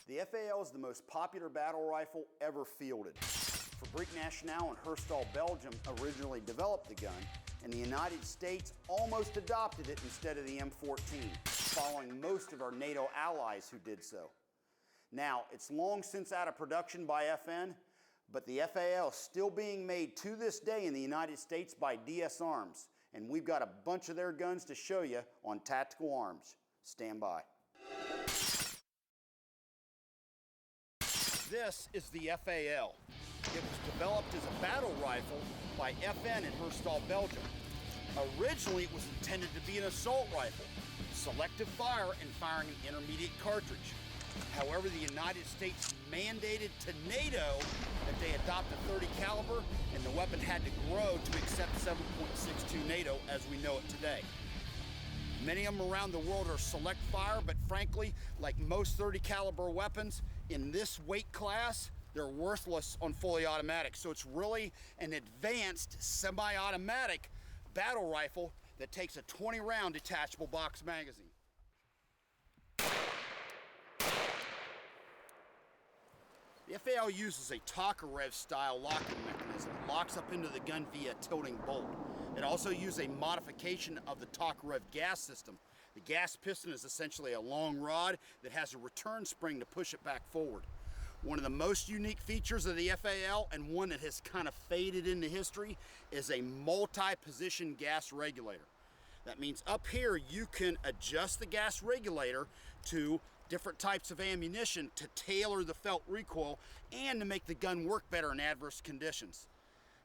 The FAL is the most popular battle rifle ever fielded. Fabrique Nationale in Herstal, Belgium originally developed the gun, and the United States almost adopted it instead of the M14, following most of our NATO allies who did so. Now, it's long since out of production by FN, but the FAL is still being made to this day in the United States by DS Arms, and we've got a bunch of their guns to show you on Tactical Arms. Stand by. This is the FAL. It was developed as a battle rifle by FN in Herstal, Belgium. Originally, it was intended to be an assault rifle, selective fire and firing an intermediate cartridge. However, the United States mandated to NATO that they adopt a .30 caliber, and the weapon had to grow to accept 7.62 NATO as we know it today. Many of them around the world are select fire, but frankly, like most .30 caliber weapons, in this weight class, they're worthless on fully automatic. So it's really an advanced semi-automatic battle rifle that takes a 20-round detachable box magazine. The FAL uses a Tokarev style locking mechanism that locks up into the gun via a tilting bolt. It also uses a modification of the Tokarev gas system. The gas piston is essentially a long rod that has a return spring to push it back forward. One of the most unique features of the FAL, and one that has kind of faded into history, is a multi-position gas regulator. That means up here you can adjust the gas regulator to different types of ammunition to tailor the felt recoil and to make the gun work better in adverse conditions.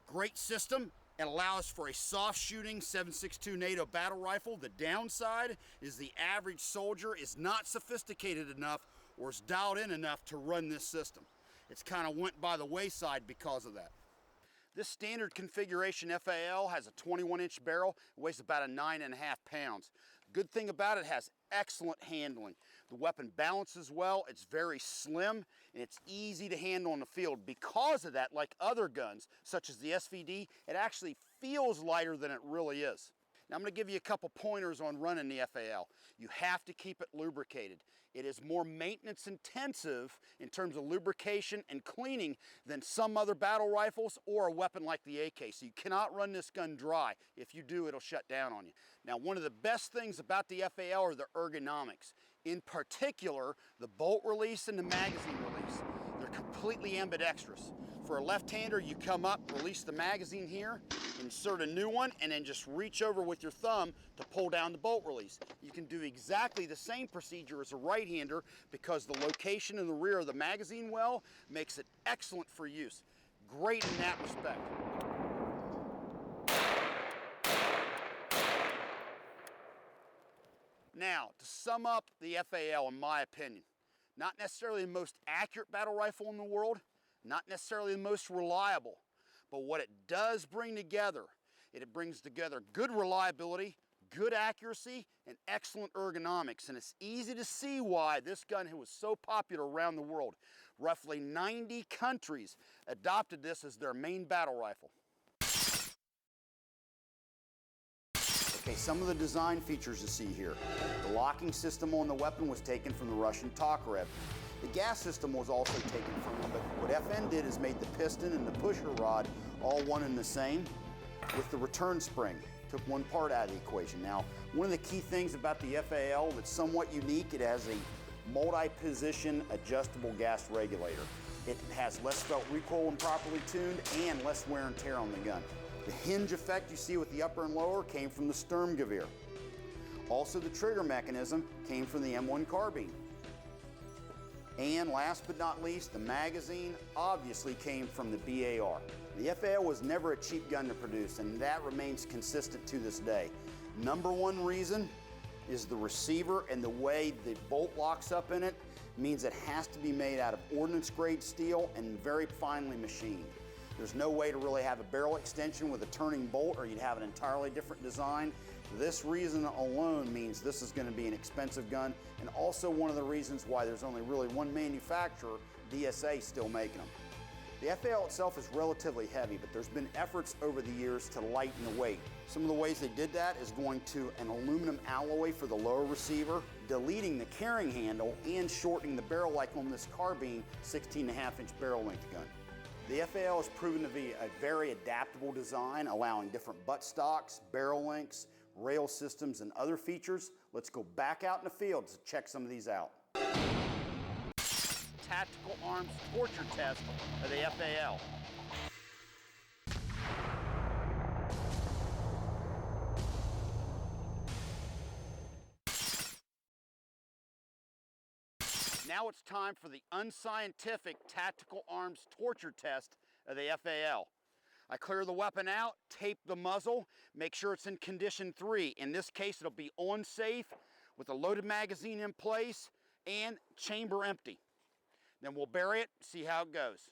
Great system. It allows for a soft shooting 7.62 NATO battle rifle. The downside is the average soldier is not sophisticated enough or is dialed in enough to run this system. It's kind of went by the wayside because of that. This standard configuration FAL has a 21-inch barrel. It weighs about 9.5 pounds. Good thing about it has excellent handling. The weapon balances well, it's very slim, and it's easy to handle in the field. Because of that, like other guns, such as the SVD, it actually feels lighter than it really is. Now I'm going to give you a couple pointers on running the FAL. You have to keep it lubricated. It is more maintenance intensive in terms of lubrication and cleaning than some other battle rifles or a weapon like the AK. So you cannot run this gun dry. If you do, it'll shut down on you. Now one of the best things about the FAL are the ergonomics. In particular, the bolt release and the magazine release. They're completely ambidextrous. For a left-hander, you come up, release the magazine here, insert a new one, and then just reach over with your thumb to pull down the bolt release. You can do exactly the same procedure as a right-hander because the location in the rear of the magazine well makes it excellent for use. Great in that respect. Now, to sum up the FAL, in my opinion, not necessarily the most accurate battle rifle in the world, not necessarily the most reliable, but what it does bring together, it brings together good reliability, good accuracy, and excellent ergonomics. And it's easy to see why this gun was so popular around the world. Roughly 90 countries adopted this as their main battle rifle. Okay, some of the design features you see here. The locking system on the weapon was taken from the Russian Tokarev. The gas system was also taken from them, but what FN did is made the piston and the pusher rod all one and the same with the return spring. Took one part out of the equation. Now, one of the key things about the FAL that's somewhat unique, it has a multi-position adjustable gas regulator. It has less felt recoil when properly tuned and less wear and tear on the gun. The hinge effect you see with the upper and lower came from the Sturmgewehr. Also, the trigger mechanism came from the M1 carbine. And last but not least, the magazine obviously came from the BAR. The FAL was never a cheap gun to produce, and that remains consistent to this day. Number one reason is the receiver, and the way the bolt locks up in it means it has to be made out of ordnance grade steel and very finely machined. There's no way to really have a barrel extension with a turning bolt, or you'd have an entirely different design. This reason alone means this is going to be an expensive gun, and also one of the reasons why there's only really one manufacturer, DSA, still making them. The FAL itself is relatively heavy, but there's been efforts over the years to lighten the weight. Some of the ways they did that is going to an aluminum alloy for the lower receiver, deleting the carrying handle, and shortening the barrel like on this carbine 16.5-inch barrel length gun. The FAL has proven to be a very adaptable design, allowing different butt stocks, barrel lengths, rail systems, and other features. Let's go back out in the field to check some of these out. Tactical arms torture test of the FAL. Now it's time for the unscientific tactical arms torture test of the FAL. I clear the weapon out, tape the muzzle, make sure it's in condition 3. In this case, it'll be on safe with a loaded magazine in place and chamber empty. Then we'll bury it, see how it goes.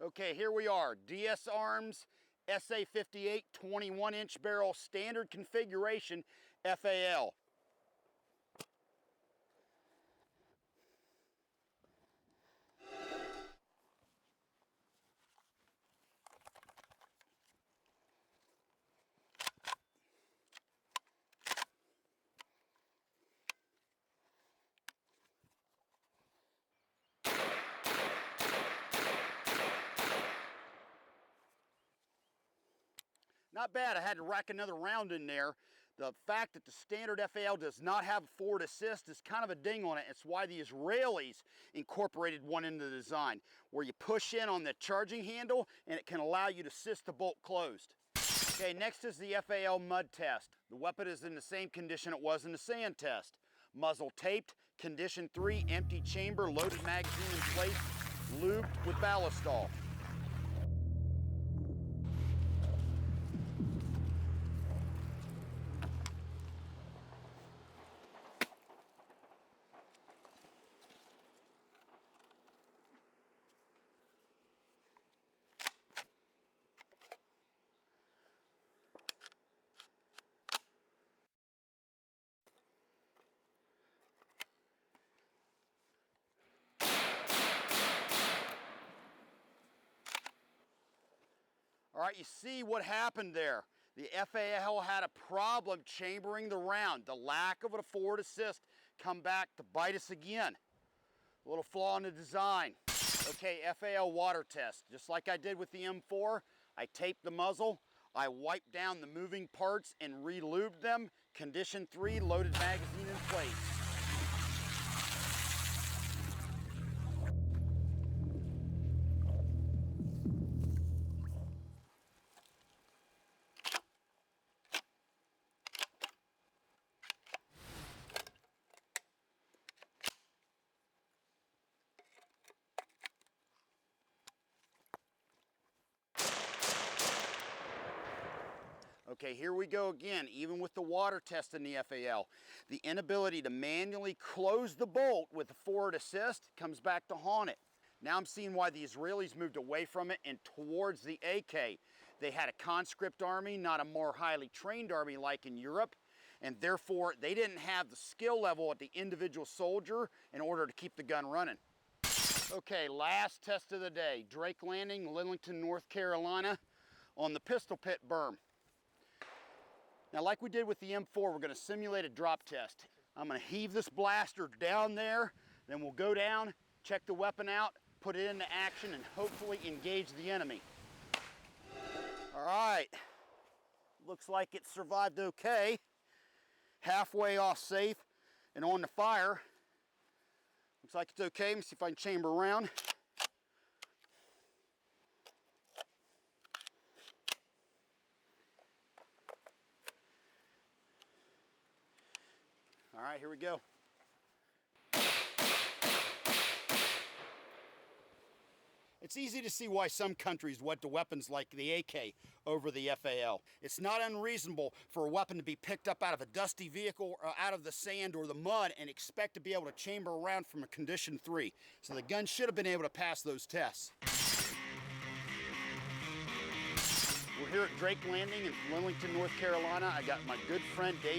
Okay, here we are, DS Arms SA58 21-inch barrel standard configuration FAL. Not bad, I had to rack another round in there. The fact that the standard FAL does not have forward assist is kind of a ding on it. It's why the Israelis incorporated one into the design, where you push in on the charging handle and it can allow you to assist the bolt closed. Okay, next is the FAL mud test. The weapon is in the same condition it was in the sand test. Muzzle taped, condition 3, empty chamber, loaded magazine in place, lubed with ballistol. All right, you see what happened there. The FAL had a problem chambering the round. The lack of a forward assist come back to bite us again. A little flaw in the design. Okay, FAL water test. Just like I did with the M4, I taped the muzzle, I wiped down the moving parts and re-lubed them. Condition 3, loaded magazine in place. Okay, here we go again, even with the water test in the FAL. The inability to manually close the bolt with the forward assist comes back to haunt it. Now I'm seeing why the Israelis moved away from it and towards the AK. They had a conscript army, not a more highly trained army like in Europe, and therefore they didn't have the skill level at the individual soldier in order to keep the gun running. Okay, last test of the day. Drake Landing, Lillington, North Carolina, on the pistol pit berm. Now, like we did with the M4, we're going to simulate a drop test. I'm going to heave this blaster down there, then we'll go down, check the weapon out, put it into action, and hopefully engage the enemy. All right, looks like it survived okay. Halfway off safe and on the fire. Looks like it's okay. Let me see if I can chamber around. All right, here we go. It's easy to see why some countries went to weapons like the AK over the FAL. It's not unreasonable for a weapon to be picked up out of a dusty vehicle or out of the sand or the mud and expect to be able to chamber around from a condition 3. So the gun should have been able to pass those tests. We're here at Drake Landing in Lillington, North Carolina. I got my good friend Dave